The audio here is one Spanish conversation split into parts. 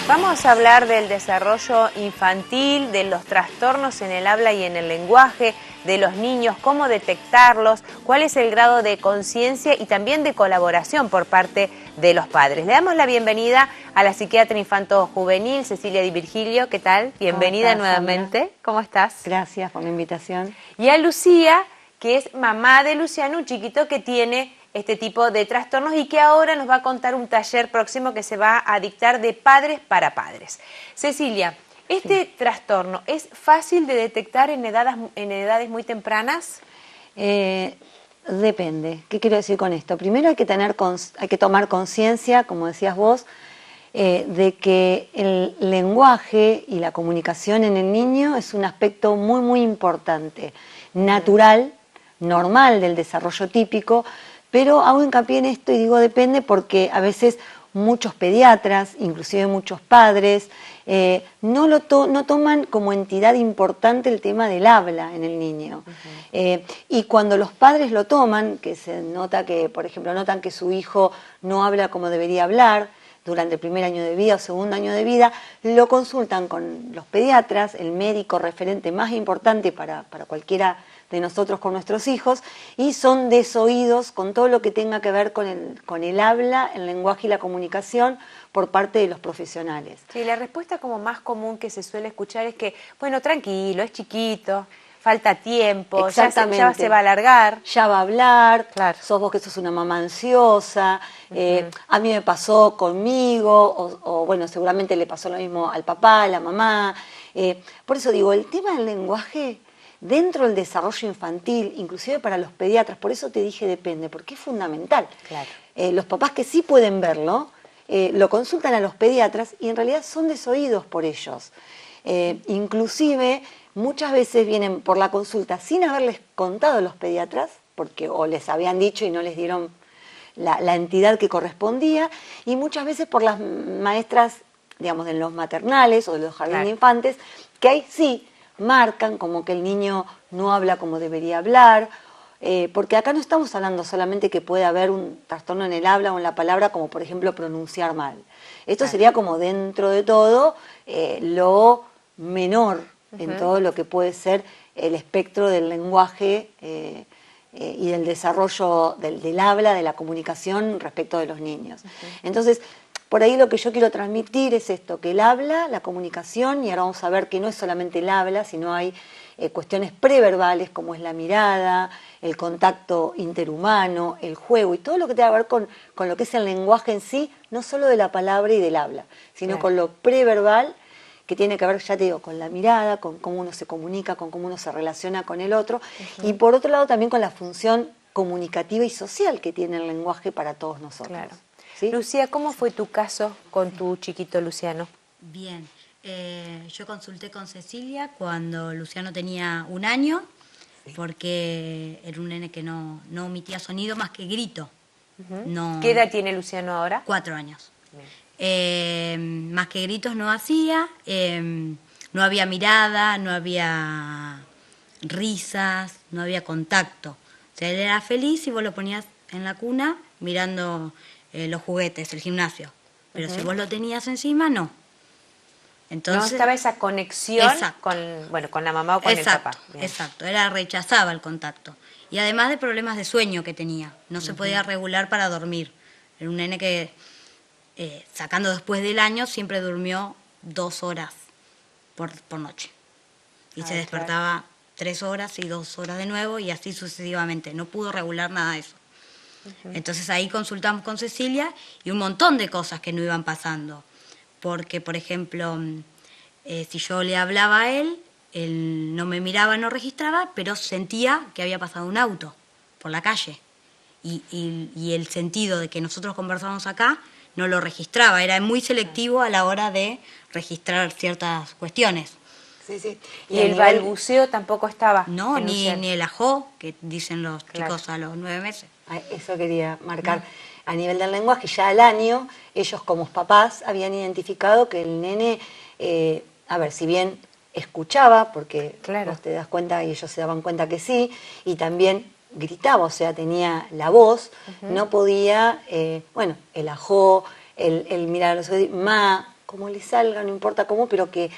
Vamos a hablar del desarrollo infantil, de los trastornos en el habla y en el lenguaje, de los niños, cómo detectarlos, cuál es el grado de conciencia y también de colaboración por parte de los padres. Le damos la bienvenida a la psiquiatra infanto-juvenil Cecilia Di Virgilio. ¿Qué tal? Bienvenida nuevamente. Sandra? ¿Cómo estás? Gracias por la invitación. Y a Lucía, que es mamá de Luciano, un chiquito que tiene este tipo de trastornos y que ahora nos va a contar un taller próximo que se va a dictar de padres para padres. Cecilia, ¿este trastorno es fácil de detectar en edades muy tempranas? Depende. ¿Qué quiero decir con esto? Primero hay que tomar conciencia, como decías vos, de que el lenguaje y la comunicación en el niño es un aspecto muy, muy importante, natural, normal del desarrollo típico, pero hago hincapié en esto y digo depende porque a veces muchos pediatras, inclusive muchos padres, no toman como entidad importante el tema del habla en el niño. Y cuando los padres lo toman, que se nota que, por ejemplo, notan que su hijo no habla como debería hablar durante el primer año de vida o segundo año de vida, lo consultan con los pediatras, el médico referente más importante para cualquiera de nosotros con nuestros hijos, y son desoídos con todo lo que tenga que ver con el habla, el lenguaje y la comunicación por parte de los profesionales. Sí, la respuesta como más común que se suele escuchar es que, bueno, tranquilo, es chiquito, falta tiempo, ya se va a alargar. Ya va a hablar, claro. Sos vos que sos una mamá ansiosa, a mí me pasó conmigo, o bueno, seguramente le pasó lo mismo al papá, a la mamá. Por eso digo, el tema del lenguaje dentro del desarrollo infantil, inclusive para los pediatras, por eso te dije depende, porque es fundamental. Claro. Los papás que sí pueden verlo, lo consultan a los pediatras y en realidad son desoídos por ellos. Inclusive muchas veces vienen por la consulta sin haberles contado a los pediatras, porque o les habían dicho y no les dieron la entidad que correspondía, y muchas veces por las maestras, digamos, de los maternales o de los jardines de infantes, que ahí sí marcan como que el niño no habla como debería hablar, porque acá no estamos hablando solamente que puede haber un trastorno en el habla o en la palabra, como por ejemplo pronunciar mal. Esto sería como dentro de todo lo menor en todo lo que puede ser el espectro del lenguaje y del desarrollo del habla, de la comunicación respecto de los niños. Entonces, por ahí lo que yo quiero transmitir es esto, que el habla, la comunicación, y ahora vamos a ver que no es solamente el habla, sino hay cuestiones preverbales como es la mirada, el contacto interhumano, el juego y todo lo que tiene que ver con lo que es el lenguaje en sí, no solo de la palabra y del habla, sino con lo preverbal, que tiene que ver, ya te digo, con la mirada, con cómo uno se comunica, con cómo uno se relaciona con el otro, y por otro lado también con la función comunicativa y social que tiene el lenguaje para todos nosotros. Claro. ¿Sí? Lucía, ¿cómo fue tu caso con tu chiquito Luciano? Bien, yo consulté con Cecilia cuando Luciano tenía 1 año, porque era un nene que no emitía sonido más que grito. No, ¿Qué edad tiene Luciano ahora? 4 años. Más que gritos no hacía, no había mirada, no había risas, no había contacto. O sea, él era feliz y vos lo ponías en la cuna mirando los juguetes, el gimnasio. Pero si vos lo tenías encima, no. Entonces, no estaba esa conexión con la mamá o con el papá. Bien. Exacto, rechazaba el contacto. Y además de problemas de sueño que tenía, no se podía regular para dormir. Era un nene que, sacando después del año, siempre durmió 2 horas por noche. Y se despertaba 3 horas y 2 horas de nuevo y así sucesivamente. No pudo regular nada de eso. Entonces ahí consultamos con Cecilia y un montón de cosas que no iban pasando. Porque, por ejemplo, si yo le hablaba a él no me miraba, no registraba, pero sentía que había pasado un auto por la calle. Y el sentido de que nosotros conversamos acá no lo registraba. Era muy selectivo a la hora de registrar ciertas cuestiones. Sí, sí. ¿Y el balbuceo tampoco estaba? No, ni el ajó, que dicen los chicos a los 9 meses. Eso quería marcar. A nivel del lenguaje, ya al año, ellos como papás habían identificado que el nene, si bien escuchaba, porque vos te das cuenta y ellos se daban cuenta que sí, y también gritaba, o sea, tenía la voz, no podía, el ajó, el mirar a los ojos, como le salga, no importa cómo, pero que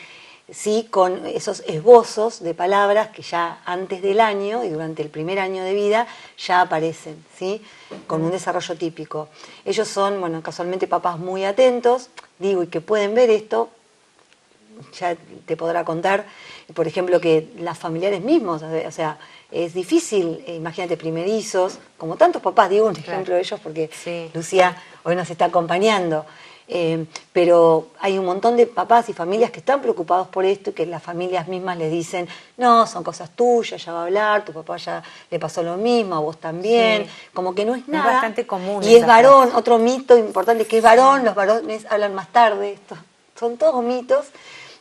sí con esos esbozos de palabras que ya antes del año y durante el primer año de vida ya aparecen, ¿sí? Con un desarrollo típico. Ellos son, bueno, casualmente papás muy atentos, digo, y que pueden ver esto. Ya te podrá contar, por ejemplo, que las familiares mismos, o sea, es difícil, imagínate, primerizos, como tantos papás, digo un ejemplo de ellos porque sí, Lucía hoy nos está acompañando, pero hay un montón de papás y familias que están preocupados por esto y que las familias mismas les dicen, no, son cosas tuyas, ya va a hablar, tu papá ya le pasó lo mismo, a vos también, sí. como que no es nada. Es bastante común. Y es varón, otro mito importante que es varón, los varones hablan más tarde, esto, son todos mitos.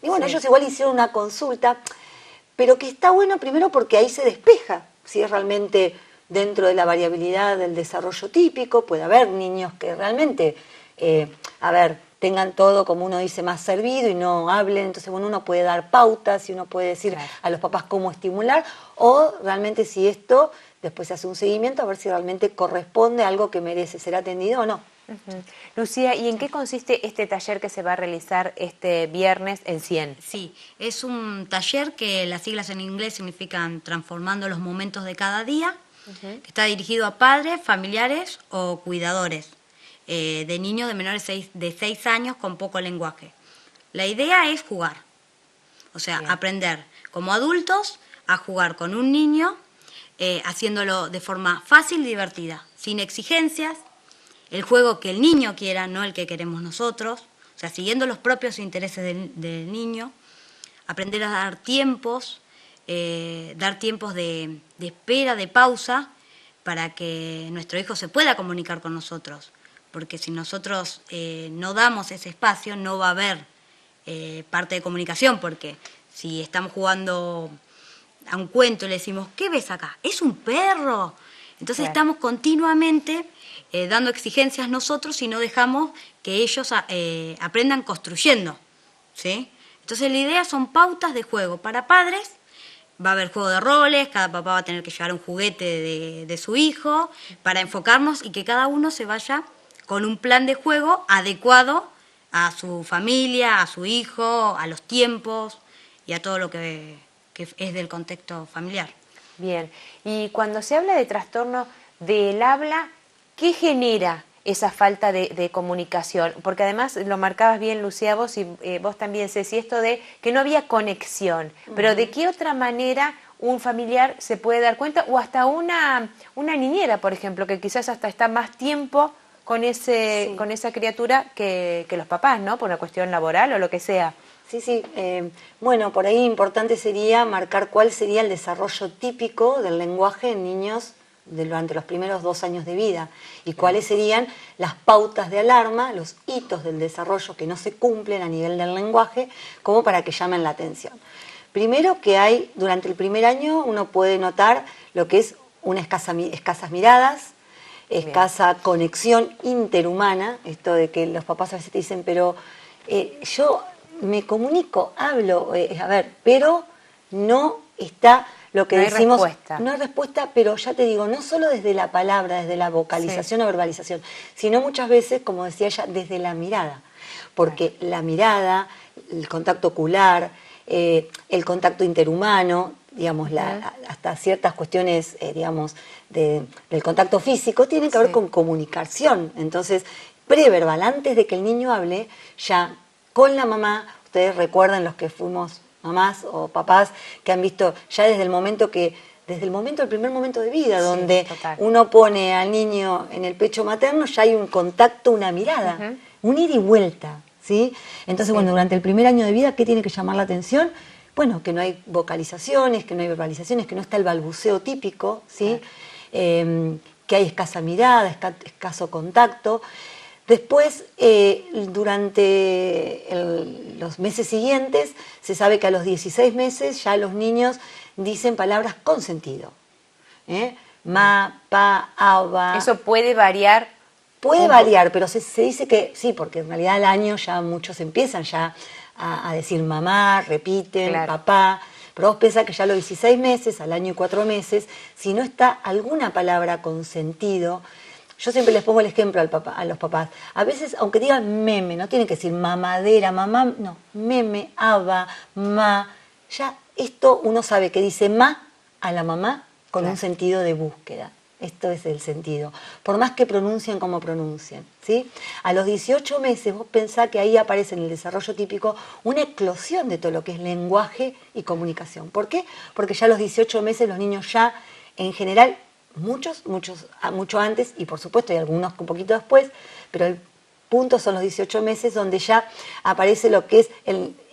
Y bueno, Sí. ellos igual hicieron una consulta, pero que está bueno primero porque ahí se despeja si es realmente dentro de la variabilidad del desarrollo típico. Puede haber niños que realmente, tengan todo, como uno dice, más servido y no hablen. Entonces, bueno, uno puede dar pautas y uno puede decir Claro. a los papás cómo estimular, o realmente si esto, después se hace un seguimiento a ver si realmente corresponde a algo que merece ser atendido o no. Ujú. Lucía, ¿y en qué consiste este taller que se va a realizar este viernes en 100? Sí, es un taller que las siglas en inglés significan transformando los momentos de cada día, que está dirigido a padres, familiares o cuidadores de niños de menores de 6 años con poco lenguaje. La idea es jugar, o sea, Bien. aprender como adultos a jugar con un niño, haciéndolo de forma fácil y divertida, sin exigencias, el juego que el niño quiera, no el que queremos nosotros, o sea, siguiendo los propios intereses del niño, aprender a dar tiempos de espera, de pausa, para que nuestro hijo se pueda comunicar con nosotros, porque si nosotros no damos ese espacio, no va a haber parte de comunicación, porque si estamos jugando a un cuento y le decimos, ¿qué ves acá? ¡Es un perro! Entonces Claro. estamos continuamente dando exigencias nosotros y no dejamos que ellos aprendan construyendo, ¿sí? Entonces la idea son pautas de juego para padres. Va a haber juego de roles, cada papá va a tener que llevar un juguete de su hijo para enfocarnos y que cada uno se vaya con un plan de juego adecuado a su familia, a su hijo, a los tiempos y a todo lo que es del contexto familiar. Bien, y cuando se habla de trastorno del habla, ¿qué genera esa falta de comunicación? Porque además lo marcabas bien, Lucía, vos y vos también, Ceci, esto de que no había conexión, pero ¿de qué otra manera un familiar se puede dar cuenta? O hasta una niñera, por ejemplo, que quizás hasta está más tiempo con esa criatura que los papás, ¿no? Por una cuestión laboral o lo que sea. Sí, sí. Bueno, por ahí importante sería marcar cuál sería el desarrollo típico del lenguaje en niños durante los primeros 2 años de vida y cuáles serían las pautas de alarma, los hitos del desarrollo que no se cumplen a nivel del lenguaje, como para que llamen la atención. Primero que hay, durante el primer año uno puede notar lo que es escasas miradas, escasa conexión interhumana, esto de que los papás a veces te dicen, pero yo me comunico, hablo, pero no está lo que No hay decimos, respuesta. no hay respuesta, pero ya te digo, no solo desde la palabra, desde la vocalización o verbalización, sino muchas veces, como decía ella, desde la mirada, porque la mirada, el contacto ocular, el contacto interhumano, digamos, hasta ciertas cuestiones, del contacto físico, tienen que ver con comunicación. Entonces, preverbal, antes de que el niño hable, ya con la mamá, ustedes recuerdan los que fuimos mamás o papás que han visto ya desde el primer momento de vida, donde total. uno pone al niño en el pecho materno, ya hay un contacto, una mirada, un ir y vuelta, ¿sí? Entonces, bueno, durante el primer año de vida, ¿qué tiene que llamar la atención? Bueno, que no hay vocalizaciones, que no hay verbalizaciones, que no está el balbuceo típico, ¿sí? Que hay escasa mirada, escaso contacto. Después, durante los meses siguientes, se sabe que a los 16 meses ya los niños dicen palabras con sentido. Ma, pa, aba. Eso puede variar. Puede variar, pero se dice que sí, porque en realidad al año ya muchos empiezan ya a decir mamá, repiten, papá. Pero vos pensás que ya a los 16 meses, al año y 4 meses, si no está alguna palabra con sentido, yo siempre les pongo el ejemplo a los papás. A veces, aunque digan meme, no tienen que decir mamadera, mamá, no, meme, aba, ma. Ya esto uno sabe que dice ma a la mamá con un sentido de búsqueda. Esto es el sentido. Por más que pronuncien como pronuncien, ¿sí? A los 18 meses vos pensás que ahí aparece en el desarrollo típico una eclosión de todo lo que es lenguaje y comunicación. ¿Por qué? Porque ya a los 18 meses los niños ya, en general, mucho antes, y por supuesto hay algunos un poquito después, pero el punto son los 18 meses donde ya aparece lo que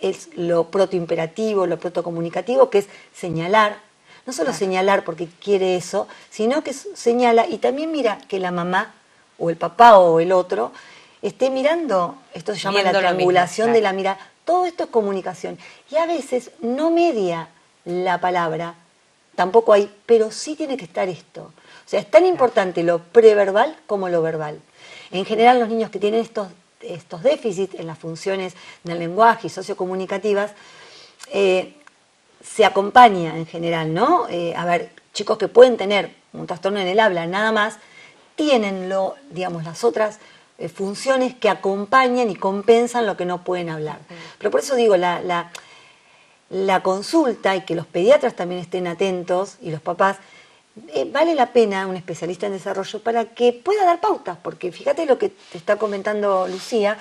es lo protoimperativo, lo protocomunicativo, que es señalar. No solo señalar porque quiere eso, sino que señala y también mira que la mamá o el papá o el otro esté mirando. Esto se llama la triangulación de la mirada. Todo esto es comunicación. Y a veces no media la palabra, tampoco hay, pero sí tiene que estar esto. O sea, es tan importante lo preverbal como lo verbal. En general, los niños que tienen estos déficits en las funciones del lenguaje y sociocomunicativas, se acompaña en general, ¿no? A ver, chicos que pueden tener un trastorno en el habla nada más, tienen digamos, las otras funciones que acompañan y compensan lo que no pueden hablar. Pero por eso digo, la consulta y que los pediatras también estén atentos y los papás, vale la pena un especialista en desarrollo para que pueda dar pautas, porque fíjate lo que te está comentando Lucía,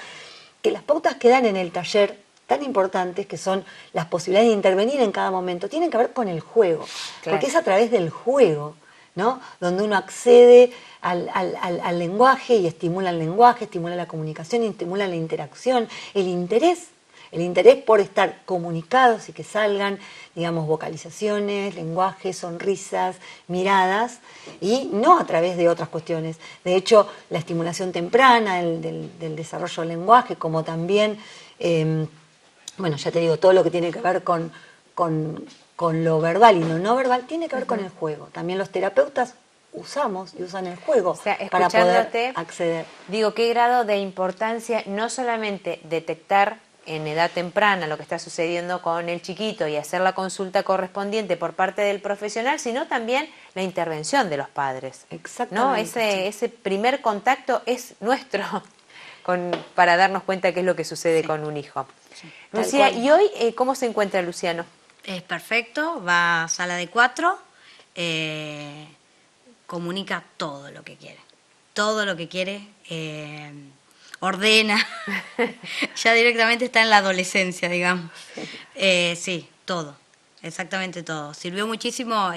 que las pautas que dan en el taller tan importantes, que son las posibilidades de intervenir en cada momento, tienen que ver con el juego, porque es a través del juego, ¿no? Donde uno accede al lenguaje y estimula el lenguaje, estimula la comunicación, estimula la interacción, el interés por estar comunicados y que salgan, digamos, vocalizaciones, lenguaje, sonrisas, miradas, y no a través de otras cuestiones. De hecho, la estimulación temprana del desarrollo del lenguaje, como también, bueno, ya te digo, todo lo que tiene que ver con lo verbal y lo no verbal, tiene que ver con el juego. También los terapeutas usamos y usan el juego para poder acceder. Digo, qué grado de importancia no solamente detectar en edad temprana lo que está sucediendo con el chiquito y hacer la consulta correspondiente por parte del profesional, sino también la intervención de los padres. Exactamente. ¿No? Ese primer contacto es nuestro para darnos cuenta qué es lo que sucede con un hijo. Sí. Lucía, ¿y hoy cómo se encuentra Luciano? Es perfecto, va a sala de 4, comunica todo lo que quiere, ordena, ya directamente está en la adolescencia, digamos. Sí, todo, exactamente todo. Sirvió muchísimo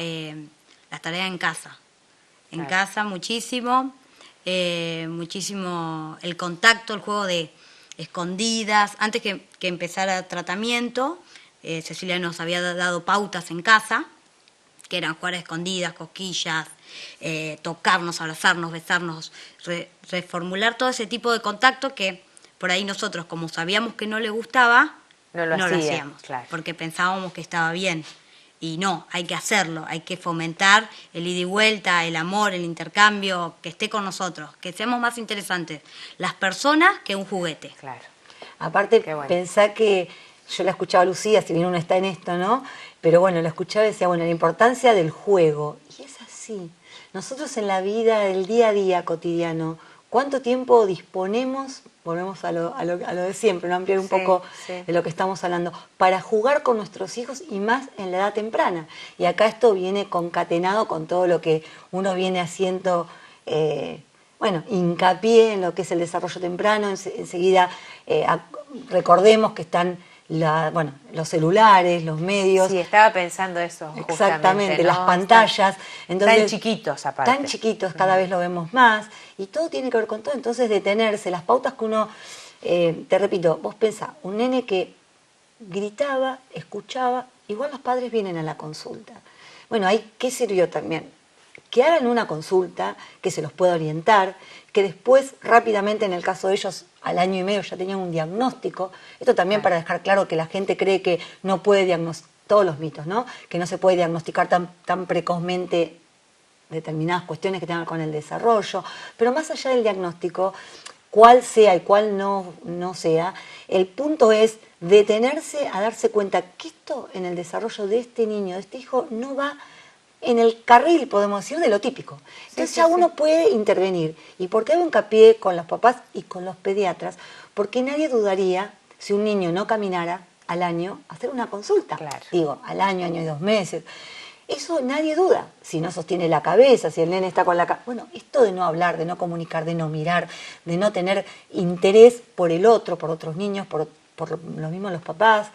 las tareas en casa, muchísimo el contacto, el juego de escondidas. Antes que empezara el tratamiento, Cecilia nos había dado pautas en casa, que eran jugar a escondidas, cosquillas, tocarnos, abrazarnos, besarnos, reformular todo ese tipo de contacto que por ahí nosotros, como sabíamos que no le gustaba, no lo hacíamos, porque pensábamos que estaba bien. Y no, hay que hacerlo, hay que fomentar el ida y vuelta, el amor, el intercambio, que esté con nosotros, que seamos más interesantes las personas que un juguete. Claro. Aparte, pensá que yo la escuchaba a Lucía, si bien uno está en esto, ¿no? Pero bueno, la escuchaba y decía, bueno, la importancia del juego. Y es así. Nosotros en la vida, del día a día cotidiano, ¿cuánto tiempo disponemos? Volvemos a lo de siempre, ¿no? Ampliar un poco de lo que estamos hablando, para jugar con nuestros hijos y más en la edad temprana. Y acá esto viene concatenado con todo lo que uno viene haciendo, hincapié en lo que es el desarrollo temprano. Enseguida recordemos que están los celulares, los medios. Sí, estaba pensando eso. Exactamente, ¿no? Las pantallas. Entonces, tan chiquitos aparte. Tan chiquitos, cada vez lo vemos más. Y todo tiene que ver con todo. Entonces, detenerse, las pautas que uno, te repito, vos pensá, un nene que gritaba, escuchaba, igual los padres vienen a la consulta. Bueno, ahí, ¿qué sirvió también? Que hagan una consulta, que se los pueda orientar, que después rápidamente, en el caso de ellos, al año y medio ya tenían un diagnóstico. Esto también para dejar claro que la gente cree que no puede diagnosticar, todos los mitos, ¿no? Que no se puede diagnosticar tan precozmente determinadas cuestiones que tengan con el desarrollo. Pero más allá del diagnóstico, cuál sea y cuál no sea, el punto es detenerse a darse cuenta que esto en el desarrollo de este niño, de este hijo, no va en el carril, podemos decir, de lo típico. Entonces sí, ya sí. uno puede intervenir. ¿Y por qué hago hincapié con los papás y con los pediatras? Porque nadie dudaría, si un niño no caminara al año, hacer una consulta. Claro. Digo, al año y 2 meses. Eso nadie duda. Si no sostiene la cabeza, si el nene está con la cabeza. Bueno, esto de no hablar, de no comunicar, de no mirar, de no tener interés por el otro, por otros niños, por lo mismo los papás.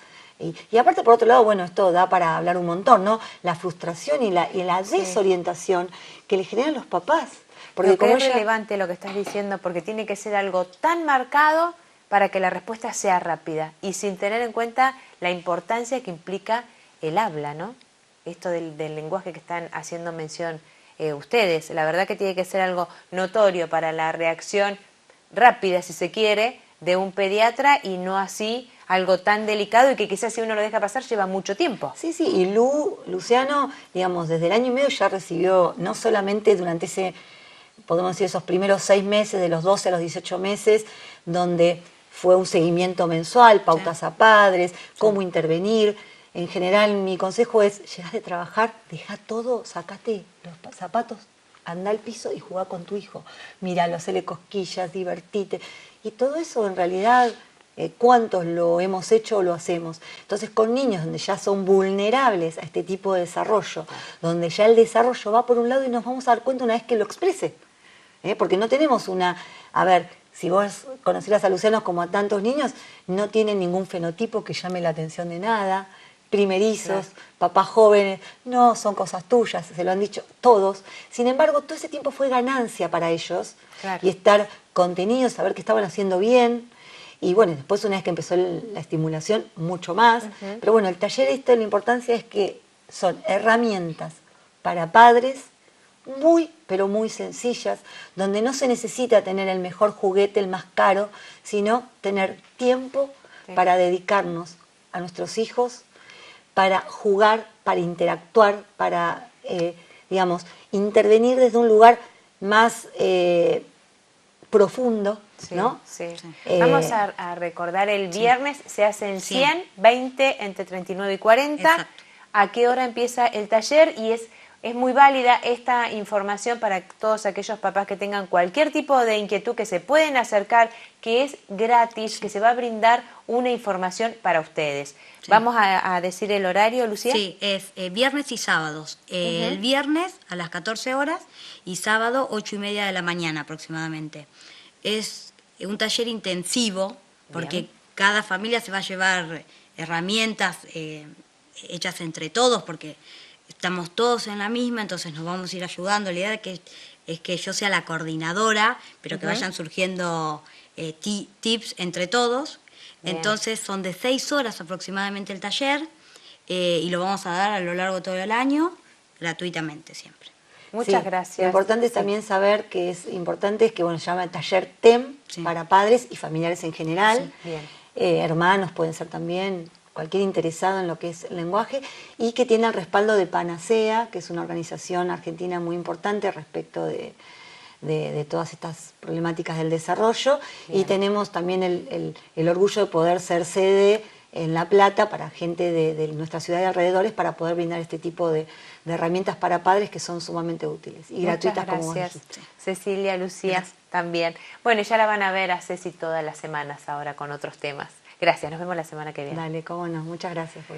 Y aparte, por otro lado, bueno, esto da para hablar un montón, ¿no? La frustración y la desorientación que le generan los papás. Porque como es relevante lo que estás diciendo, porque tiene que ser algo tan marcado para que la respuesta sea rápida y sin tener en cuenta la importancia que implica el habla, ¿no? Esto del lenguaje que están haciendo mención ustedes. La verdad que tiene que ser algo notorio para la reacción rápida, si se quiere, de un pediatra y no así algo tan delicado y que quizás si uno lo deja pasar lleva mucho tiempo. Sí, sí, y Luciano, digamos, desde el año y medio ya recibió, no solamente durante podemos decir, esos primeros 6 meses, de los 12 a los 18 meses, donde fue un seguimiento mensual, pautas a padres, cómo intervenir. En general, mi consejo es, llegás de trabajar, deja todo, sacate los zapatos, anda al piso y jugá con tu hijo. Míralo, hacele cosquillas, divertite. Y todo eso, en realidad, ¿cuántos lo hemos hecho o lo hacemos? Entonces, con niños donde ya son vulnerables a este tipo de desarrollo, donde ya el desarrollo va por un lado y nos vamos a dar cuenta una vez que lo exprese. Porque no tenemos a ver, si vos conocieras a Luciano como a tantos niños, no tienen ningún fenotipo que llame la atención de nada, primerizos, papás jóvenes, no, son cosas tuyas, se lo han dicho todos. Sin embargo, todo ese tiempo fue ganancia para ellos, y estar contenidos, saber que estaban haciendo bien. Y bueno, después una vez que empezó la estimulación, mucho más. Pero bueno, el taller la importancia es que son herramientas para padres muy, pero muy sencillas, donde no se necesita tener el mejor juguete, el más caro, sino tener tiempo para dedicarnos a nuestros hijos, para jugar, para interactuar, para, digamos, intervenir desde un lugar más profundo, ¿no? Sí. Vamos a recordar, el viernes se hacen 100, 20 entre 39 y 40. Exacto. ¿A qué hora empieza el taller? Y es muy válida esta información para todos aquellos papás que tengan cualquier tipo de inquietud, que se pueden acercar, que es gratis, que se va a brindar una información para ustedes. ¿Vamos a decir el horario, Lucía? Sí, es viernes y sábados. El viernes a las 14 horas y sábado 8:30 de la mañana aproximadamente. Es un taller intensivo porque cada familia se va a llevar herramientas hechas entre todos porque estamos todos en la misma, entonces nos vamos a ir ayudando. La idea es que yo sea la coordinadora, pero que vayan surgiendo tips entre todos. Entonces son de 6 horas aproximadamente el taller y lo vamos a dar a lo largo de todo el año, gratuitamente siempre. Muchas gracias. Lo importante es también saber que es importante que, bueno, se llama taller TEM para padres y familiares en general. Hermanos pueden ser también, cualquier interesado en lo que es el lenguaje, y que tiene el respaldo de Panacea, que es una organización argentina muy importante respecto de todas estas problemáticas del desarrollo. Y tenemos también el orgullo de poder ser sede en La Plata para gente de nuestra ciudad y alrededores, para poder brindar este tipo de herramientas para padres que son sumamente útiles y gratuitas, como vos dijiste. Cecilia, Lucía, también. Bueno, y ya la van a ver a Ceci todas las semanas ahora con otros temas. Gracias, nos vemos la semana que viene. Dale, cómo no, muchas gracias por